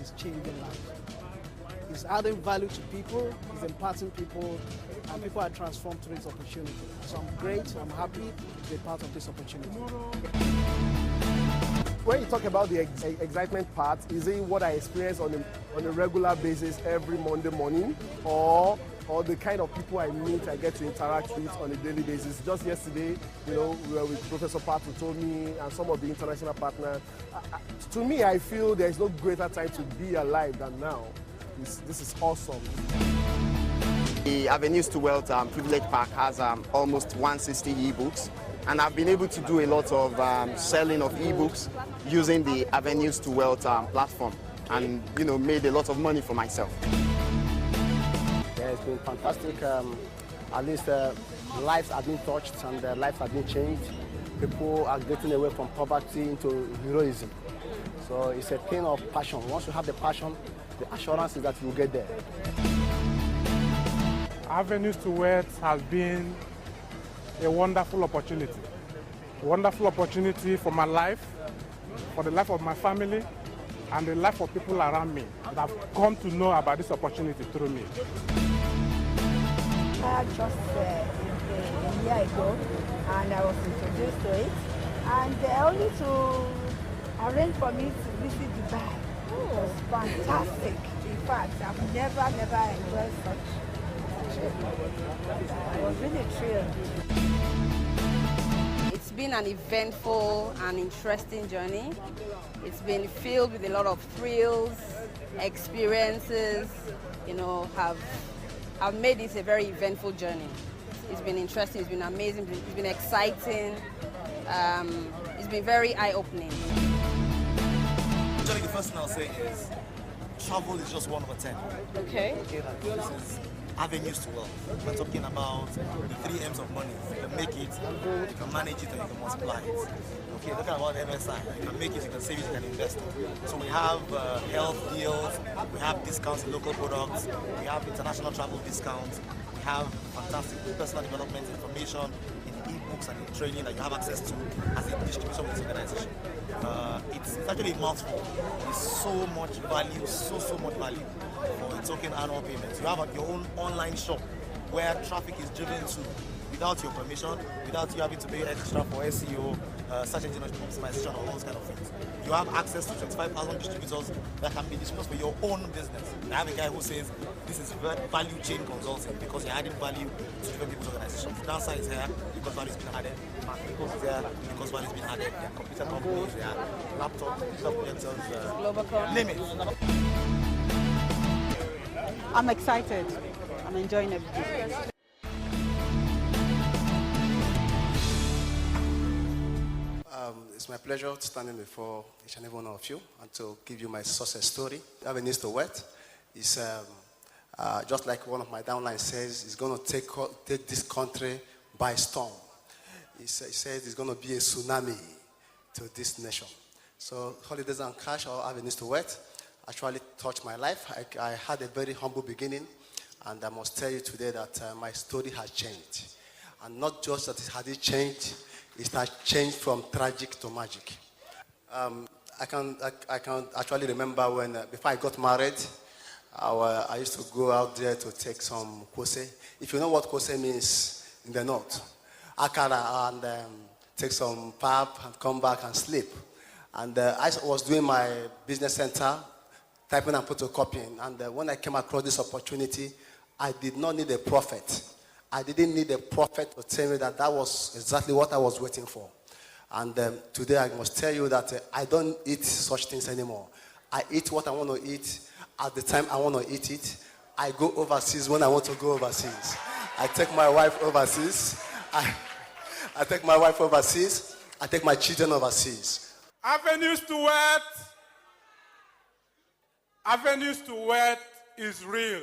is changing lives. It's adding value to people, it's imparting people, and people are transformed through this opportunity. So I'm great, I'm happy to be part of this opportunity. When you talk about the excitement part, is it what I experience on a regular basis every Monday morning, or the kind of people I meet, I get to interact with on a daily basis? Just yesterday, we were with Professor Pat, who told me, and some of the international partners. To me, I feel there is no greater time to be alive than now. This is awesome. The Avenues to Wealth Privilege Pack has almost 160 ebooks, and I've been able to do a lot of selling of ebooks using the Avenues to Wealth platform, and made a lot of money for myself. Yeah, it's been fantastic. At least lives have been touched and lives have been changed. People are getting away from poverty into heroism. So it's a thing of passion. Once you have the passion, the assurance is that you will get there. Avenues to Wealth has been a wonderful opportunity. A wonderful opportunity for my life, for the life of my family, and the life of people around me that have come to know about this opportunity through me. I just a year ago, and I was introduced to it, and only to arrange for me to visit Dubai. It was fantastic. In fact, I've never enjoyed such. I was really thrilled. It's been an eventful and interesting journey. It's been filled with a lot of thrills, experiences, have made this a very eventful journey. It's been interesting, it's been amazing, it's been exciting, it's been very eye-opening. Actually, the first thing I'll say is travel is just 1 over 10. Okay. This is avenues to wealth. We're talking about the 3 M's of money. You can make it, you can manage it, and you can multiply it. Okay, talking about MSI. You can make it, you can save it, you can invest it. So we have health deals, we have discounts in local products, we have international travel discounts, we have fantastic personal development information in ebooks and in training that you have access to as a distribution with this organization. It's actually a mouthful. It's so much value, so much value for a token annual payment. You have your own online shop where traffic is driven to without your permission, without you having to pay extra for SEO, search engine optimization, or all those kind of things. You have access to 25,000 distributors that can be distributors for your own business. I have a guy who says this is value chain consulting because you're adding value to different people's organizations. Dancer is here because value has been added. Marketing is there because value has been added. There are computer companies, there are laptops, digital projectors, name it. I'm excited. I'm enjoying everything. It's my pleasure standing before each and every one of you and to give you my success story. Avenues to Wealth is just like one of my downlines says, it's going to take this country by storm. He says it's going to be a tsunami to this nation. So Holidays and Cash or Avenues to Wealth actually touched my life. I had a very humble beginning, and I must tell you today that my story has changed. And not just that it changed, it has changed from tragic to magic. I can actually remember when, before I got married, I used to go out there to take some kose. If you know what kose means in the north, akara, and take some pap and come back and sleep. And I was doing my business center, typing and photocopying. And when I came across this opportunity, I did not need a prophet. I didn't need a prophet to tell me that was exactly what I was waiting for. And today I must tell you that I don't eat such things anymore. I eat what I want to eat at the time I want to eat it. I go overseas when I want to go overseas. I take my wife overseas. I take my wife overseas. I take my children overseas. Avenues to Wealth. Avenues to Wealth is real.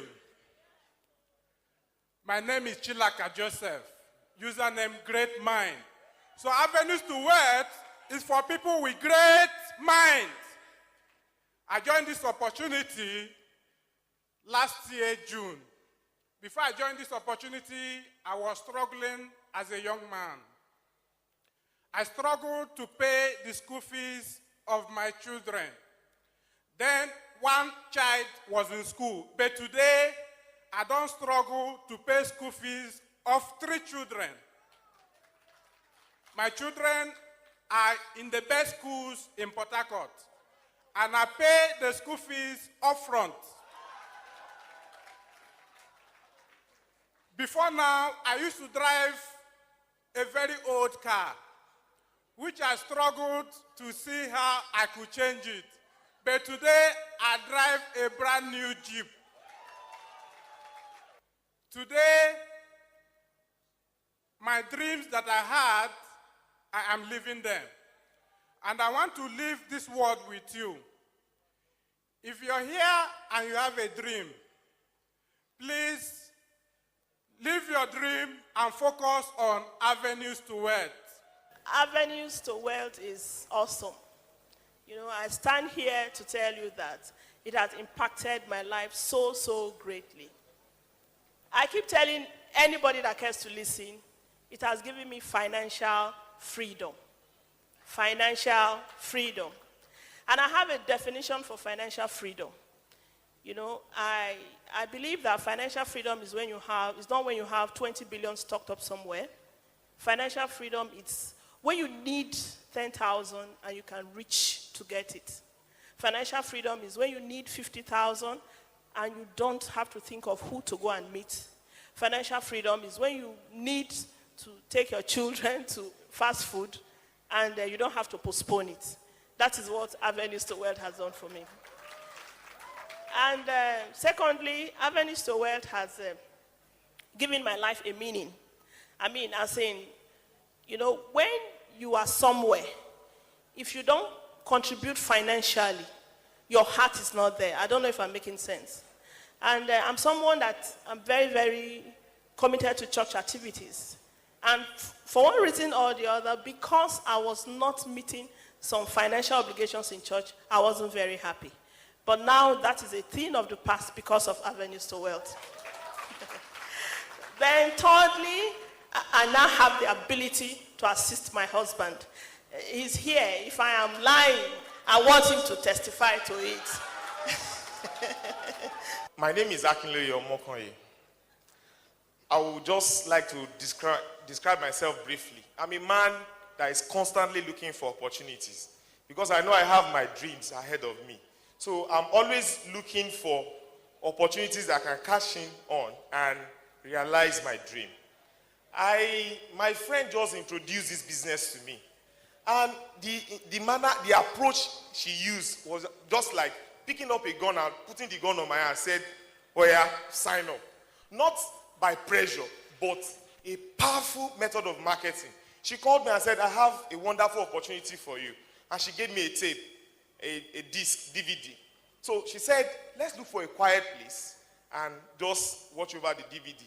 My name is Chilaka Joseph, username Great Mind. So Avenues to Wealth is for people with great minds. I joined this opportunity last year, June. Before I joined this opportunity, I was struggling as a young man. I struggled to pay the school fees of my children. Then, one child was in school, but today I don't struggle to pay school fees of 3 children. My children are in the best schools in Port Harcourt, and I pay the school fees upfront. Before now, I used to drive a very old car, which I struggled to see how I could change it. But today, I drive a brand new Jeep. Today, my dreams that I had, I am living them. And I want to leave this word with you. If you're here and you have a dream, please leave your dream and focus on avenues to wealth. Avenues to wealth is awesome. You know, I stand here to tell you that it has impacted my life so, so greatly. I keep telling anybody that cares to listen, it has given me financial freedom. Financial freedom. And I have a definition for financial freedom. You know, I believe that financial freedom is when you have, it's not when you have 20 billion stocked up somewhere. Financial freedom, it's when you need 10,000 and you can reach to get it. Financial freedom is when you need 50,000 and you don't have to think of who to go and meet. Financial freedom is when you need to take your children to fast food and you don't have to postpone it. That is what Avenues to Wealth has done for me. And secondly, Avenues to Wealth has given my life a meaning. I mean, as in, you know, when you are somewhere, if you don't contribute financially, your heart is not there. I don't know if I'm making sense. And I'm someone that I'm very, very committed to church activities. And for one reason or the other, because I was not meeting some financial obligations in church, I wasn't very happy. But now that is a thing of the past because of Avenues to Wealth. Then thirdly, I now have the ability to assist my husband. He's here. If I am lying, I want him to testify to it. My name is Akinloye Omokoye. I would just like to describe myself briefly. I'm a man that is constantly looking for opportunities because I know I have my dreams ahead of me. So I'm always looking for opportunities that I can cash in on and realize my dream. My friend just introduced this business to me. And the approach she used was just like picking up a gun and putting the gun on my hand, said, "Oh yeah, sign up." Not by pressure, but a powerful method of marketing. She called me and said, "I have a wonderful opportunity for you." And she gave me a tape, a disc, DVD. So she said, "Let's look for a quiet place and just watch over the DVD."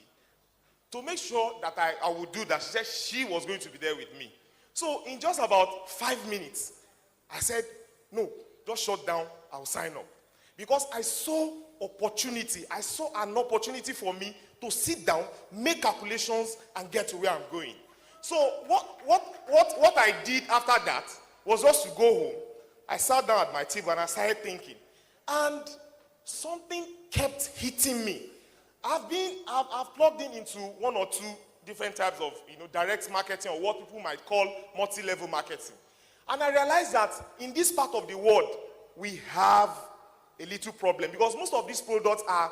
To make sure that I would do that, she said she was going to be there with me. So in just about 5 minutes, I said, "No, just shut down, I'll sign up." Because I saw opportunity. I saw an opportunity for me to sit down, make calculations, and get to where I'm going. So what I did after that was just to go home. I sat down at my table and I started thinking. And something kept hitting me. I've plugged into 1 or 2 different types of direct marketing, or what people might call multi-level marketing. And I realized that in this part of the world, we have a little problem because most of these products are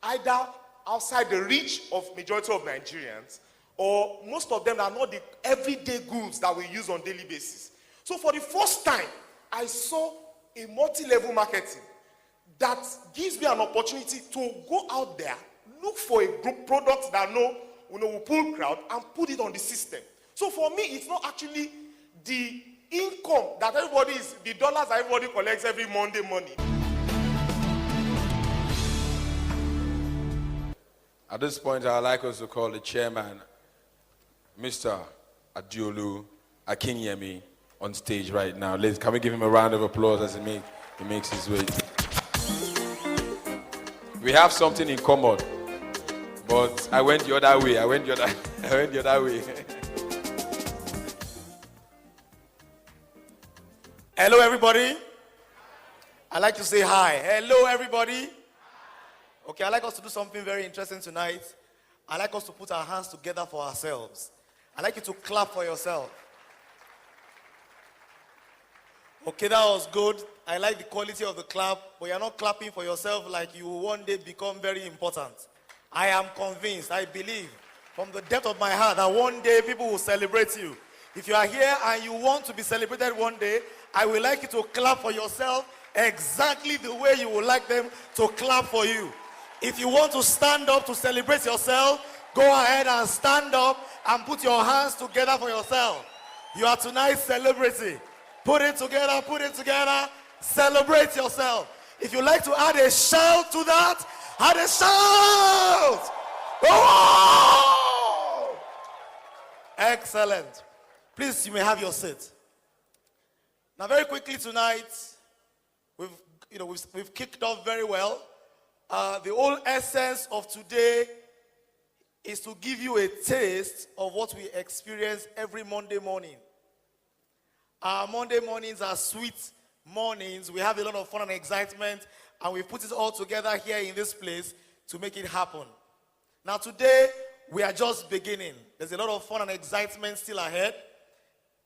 either outside the reach of majority of Nigerians, or most of them are not the everyday goods that we use on daily basis. So for the first time, I saw a multi-level marketing that gives me an opportunity to go out there, look for a group product that will pull crowd and put it on the system. So for me, it's not actually the income that the dollars that everybody collects every Monday morning. At this point, I'd like us to call the chairman, Mr. Adiolu Akinyemi, on stage right now. Can we give him a round of applause as he makes his way? We have something in common, but I went the other way. I went the other way. Hello, everybody. I like to say hi. Hello, everybody. Okay, I'd like us to do something very interesting tonight. I'd like us to put our hands together for ourselves. I'd like you to clap for yourself. Okay, that was good. I like the quality of the clap, but you're not clapping for yourself like you will one day become very important. I am convinced, I believe, from the depth of my heart, that one day people will celebrate you. If you are here and you want to be celebrated one day, I would like you to clap for yourself exactly the way you would like them to clap for you. If you want to stand up to celebrate yourself, go ahead and stand up and put your hands together for yourself. You are tonight's celebrity. Put it together, celebrate yourself. If you like to add a shout to that, add a shout! Oh! Excellent. Please, you may have your seat. Now, very quickly tonight, we've kicked off very well. The whole essence of today is to give you a taste of what we experience every Monday morning. Our Monday mornings are sweet mornings. We have a lot of fun and excitement, and we put it all together here in this place to make it happen. Now today, we are just beginning. There's a lot of fun and excitement still ahead.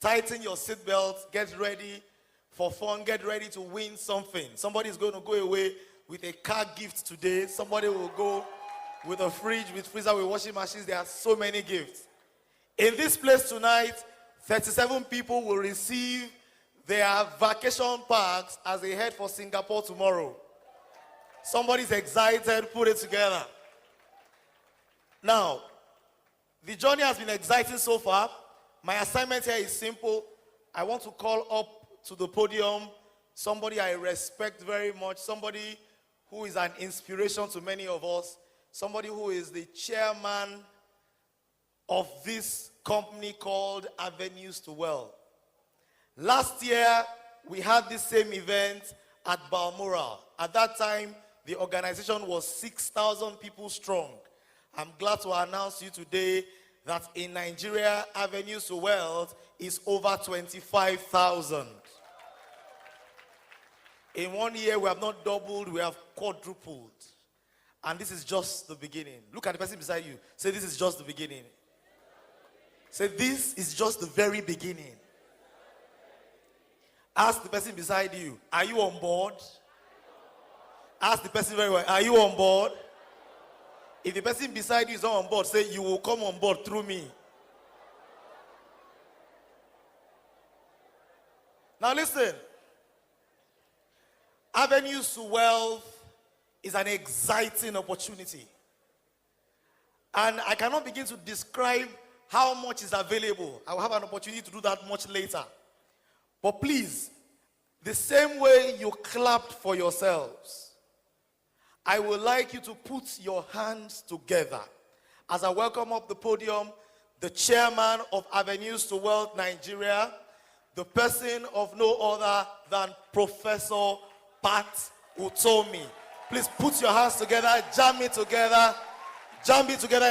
Tighten your seatbelt, get ready for fun, get ready to win something. Somebody is going to go away with a car gift today. Somebody will go with a fridge, with freezer, with washing machines. There are so many gifts. In this place tonight, 37 people will receive their vacation packs as they head for Singapore tomorrow. Somebody's excited, put it together. Now, the journey has been exciting so far. My assignment here is simple. I want to call up to the podium somebody I respect very much, somebody who is an inspiration to many of us, somebody who is the chairman of this company called Avenues to Wealth. Last year, we had this same event at Balmoral. At that time, the organization was 6,000 people strong. I'm glad to announce to you today that in Nigeria, Avenues to Wealth is over 25,000. In 1 year, we have not doubled, we have quadrupled. And this is just the beginning. Look at the person beside you. Say, this is just the beginning. Say, this is just the very beginning. Ask the person beside you, are you on board? Ask the person very well, are you on board? If the person beside you is not on board, say, you will come on board through me. Now listen. Avenues to Wealth is an exciting opportunity. And I cannot begin to describe how much is available. I will have an opportunity to do that much later. But please, the same way you clapped for yourselves, I would like you to put your hands together as I welcome up the podium the chairman of Avenues to Wealth Nigeria, the person of no other than Professor Pat Utomi. Please put your hands together, jam it together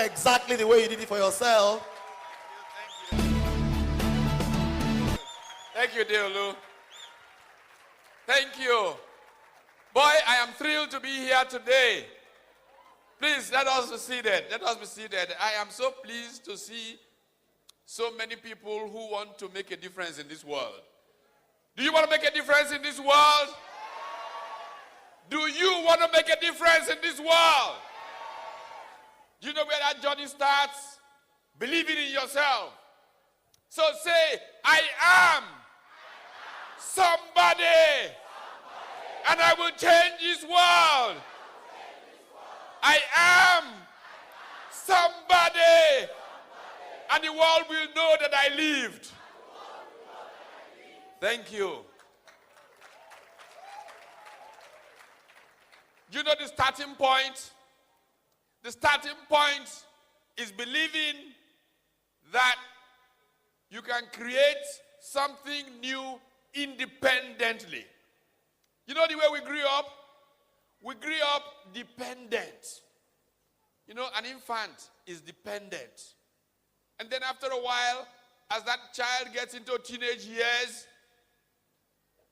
exactly the way you did it for yourself. Thank you, Deolu. Thank you. Boy, I am thrilled to be here today. Please, let us be seated. Let us be seated. I am so pleased to see so many people who want to make a difference in this world. Do you want to make a difference in this world? Do you want to make a difference in this world? Do you know where that journey starts? Believing in yourself. So say, I am somebody. And I will change this world. I am somebody. And the world will know that I lived. Thank you. You know the starting point? The starting point is believing that you can create something new independently. You know the way we grew up? We grew up dependent. You know, an infant is dependent. And then after a while, as that child gets into teenage years,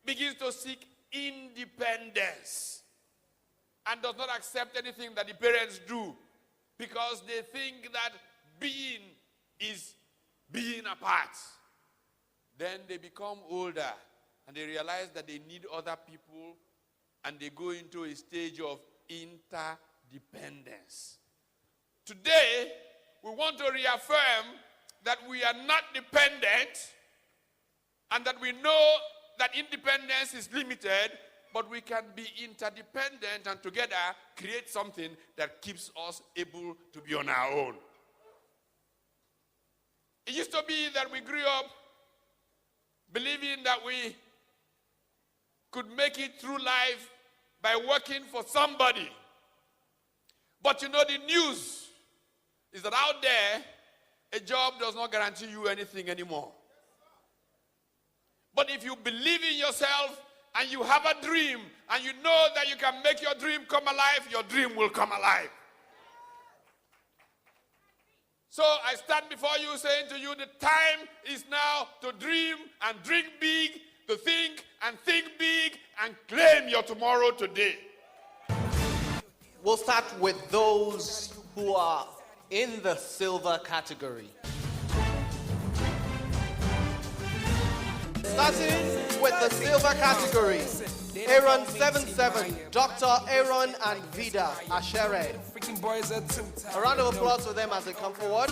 begins to seek independence and does not accept anything that the parents do because they think that being is being apart. Then they become older and they realize that they need other people and they go into a stage of interdependence. Today, we want to reaffirm that we are not dependent and that we know that independence is limited, but we can be interdependent and together create something that keeps us able to be on our own. It used to be that we grew up believing that we could make it through life by working for somebody. But you know, the news is that out there, a job does not guarantee you anything anymore. But if you believe in yourself and you have a dream and you know that you can make your dream come alive, your dream will come alive. So I stand before you saying to you, the time is now to dream and dream big, to think and think big, and claim your tomorrow today. We'll start with those who are in the silver category. Starting with the silver category, Aaron 77, Dr. Aaron and Vida Ashere. A round of applause for them as they come forward.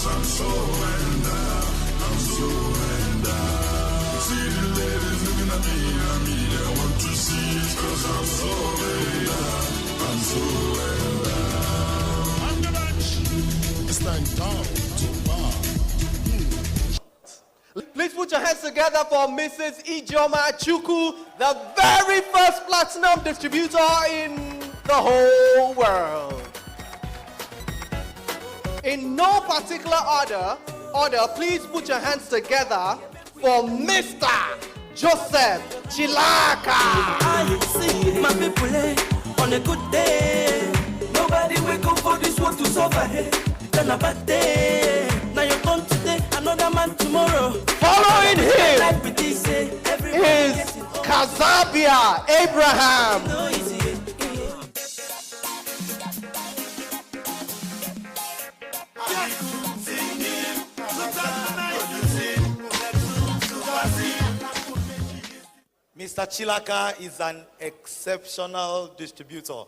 I'm so in love. See the ladies looking at me, they want to see it, 'cause I'm so in love. I'm so in love. I'm the bunch. It's time down to bar. Please put your hands together for Mrs. Ijoma Chukwu, the very first platinum distributor in the whole world. In no particular order, please put your hands together for Mr. Joseph Chilaka. I see my people on a good day. Nobody wake up for this world to suffer. Then a bad day. Now you're gone today, another man tomorrow. Following him is Kazabia Abraham. Mr. Chilaka is an exceptional distributor.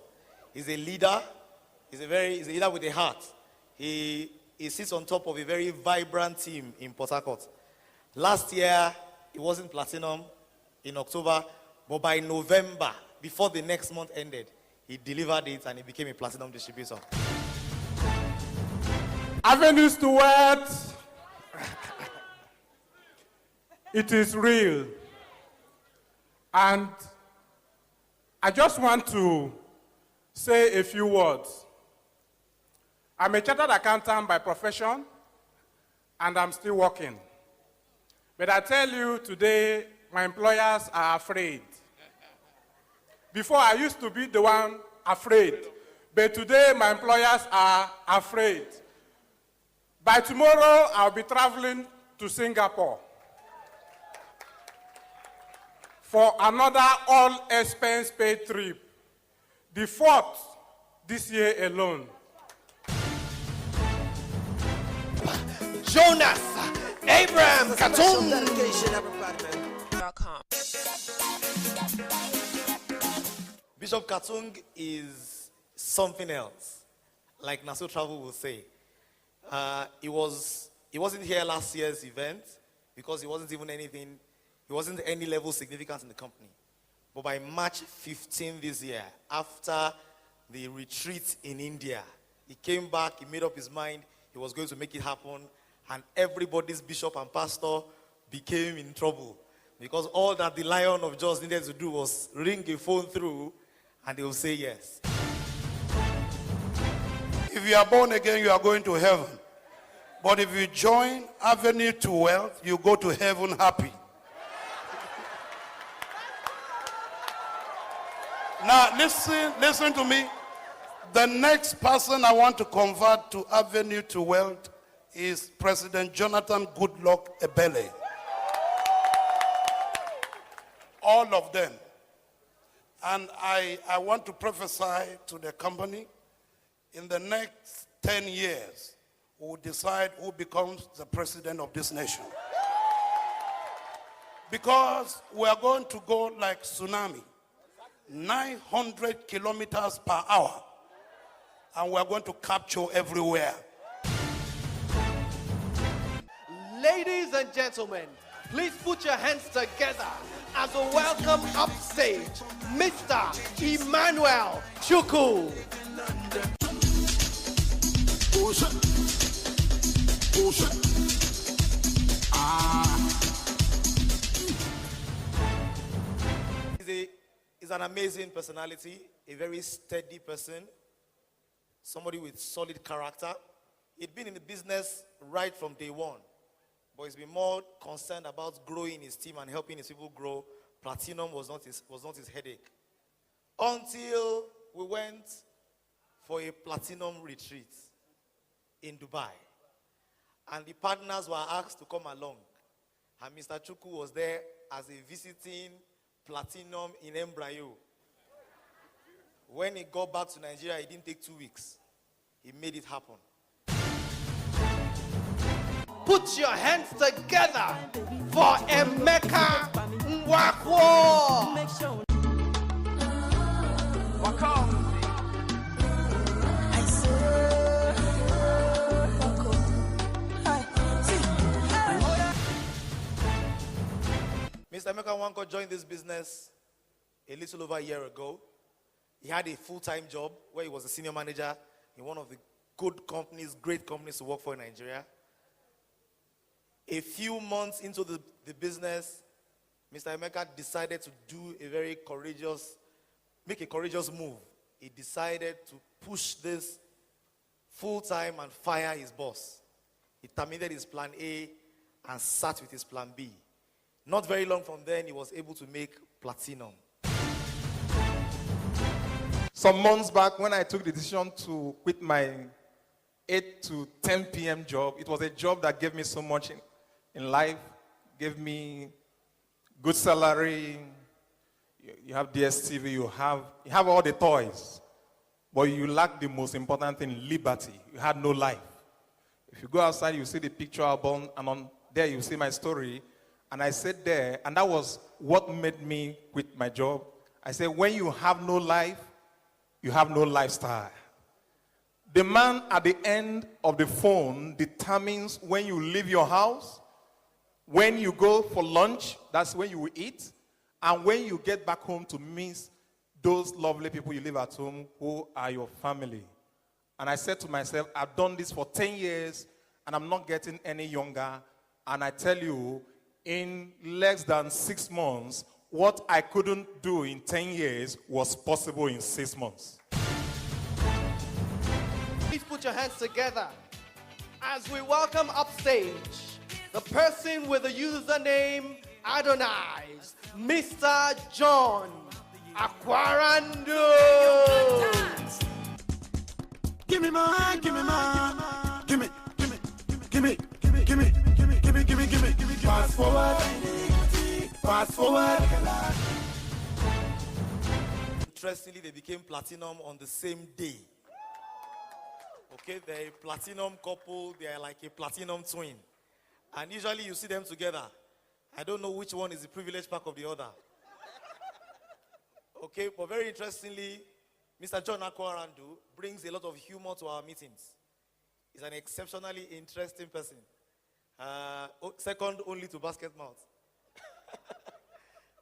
He's a leader. He's a leader with a heart. He sits on top of a very vibrant team in Port Harcourt. Last year, it wasn't platinum in October, but by November, before the next month ended, he delivered it and he became a platinum distributor. Avenues to wealth. It is real. And I just want to say a few words. I'm a chartered accountant by profession, and I'm still working. But I tell you today, my employers are afraid. Before, I used to be the one afraid. But today, my employers are afraid. By tomorrow, I'll be traveling to Singapore for another all-expense-paid trip, the 4th this year alone. Jonas Abraham Katung. Bishop Katung is something else, like Naso Travel will say. He wasn't here last year's event because he wasn't any level significant in the company. But by March 15 this year, after the retreat in India, he came back, he made up his mind, he was going to make it happen, and everybody's bishop and pastor became in trouble because all that the Lion of Jos needed to do was ring a phone through And they will say yes. If you are born again, you are going to heaven. But if you join Avenue to Wealth, you go to heaven happy. Now, listen to me. The next person I want to convert to Avenue to Wealth is President Jonathan Goodluck Ebele. All of them. And I want to prophesy to the company, in the next 10 years, we will decide who becomes the president of this nation. Because we are going to go like tsunami, 900 kilometers per hour, and we are going to capture everywhere. Ladies and gentlemen, please put your hands together as a welcome upstage, Mr. Emmanuel Chukwu. Oh shit. Oh shit. He's an amazing personality, a very steady person, somebody with solid character. He'd been in the business right from day one, but he's been more concerned about growing his team and helping his people grow. Platinum was not his headache. Until we went for a platinum retreat in Dubai. And the partners were asked to come along. And Mr. Chukwu was there as a visiting platinum in embryo. When he got back to Nigeria, it didn't take 2 weeks. He made it happen. Put your hands together for Emeka Nwakwo. Mr. Emeka Nwakwo joined this business a little over a year ago. He had a full-time job where he was a senior manager in one of the good companies, great companies to work for in Nigeria. A few months into the business, Mr. Emeka decided to make a courageous move. He decided to push this full-time and fire his boss. He terminated his plan A and sat with his plan B. Not very long from then, he was able to make platinum. Some months back, when I took the decision to quit my 8 to 10 p.m. job, it was a job that gave me so much in life, gave me good salary. You have DSTV, you have all the toys, but you lack the most important thing, liberty. You had no life. If you go outside, you see the picture album, and on there you see my story. And I sat there, and that was what made me quit my job. I said, when you have no life, you have no lifestyle. The man at the end of the phone determines when you leave your house, when you go for lunch, that's when you will eat, and when you get back home to meet those lovely people you live at home who are your family. And I said to myself, I've done this for 10 years, and I'm not getting any younger. And I tell you, in less than 6 months, what I couldn't do in 10 years was possible in 6 months. Please put your hands together as we welcome upstage the person with the username Adonai, Mr. John Akwarando. Give me more, give me more. Give me. Fast forward. Fast forward. Interestingly, they became platinum on the same day. Okay, they're a platinum couple. They are like a platinum twin. And usually you see them together. I don't know which one is the privileged part of the other. Okay, but very interestingly, Mr. John Akwarando brings a lot of humor to our meetings. He's an exceptionally interesting person. Second only to Basket Mouth.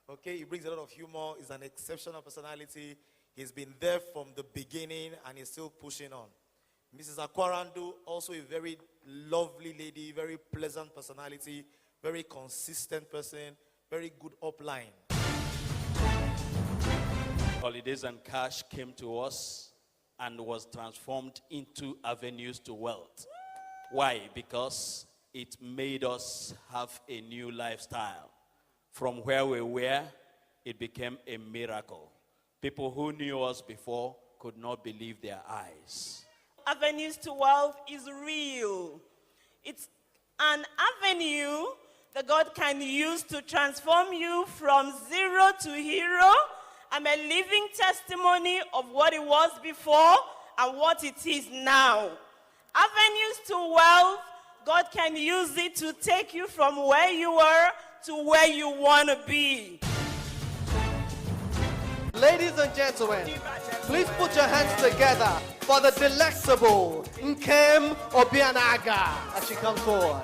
Okay, he brings a lot of humor. He's an exceptional personality. He's been there from the beginning and he's still pushing on. Mrs. Akwarando, also a very lovely lady, very pleasant personality, very consistent person, very good upline. Holidays and cash came to us and was transformed into avenues to wealth. Why? Because it made us have a new lifestyle. From where we were, it became a miracle. People who knew us before could not believe their eyes. Avenues to wealth is real. It's an avenue that God can use to transform you from zero to hero. I'm a living testimony of what it was before and what it is now. Avenues to wealth, God can use it to take you from where you were to where you want to be. Ladies and gentlemen, please put your hands together for the delectable Nkem Obianaga as she comes forward.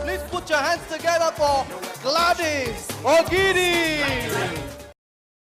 Please put your hands together for Gladys Ogidi.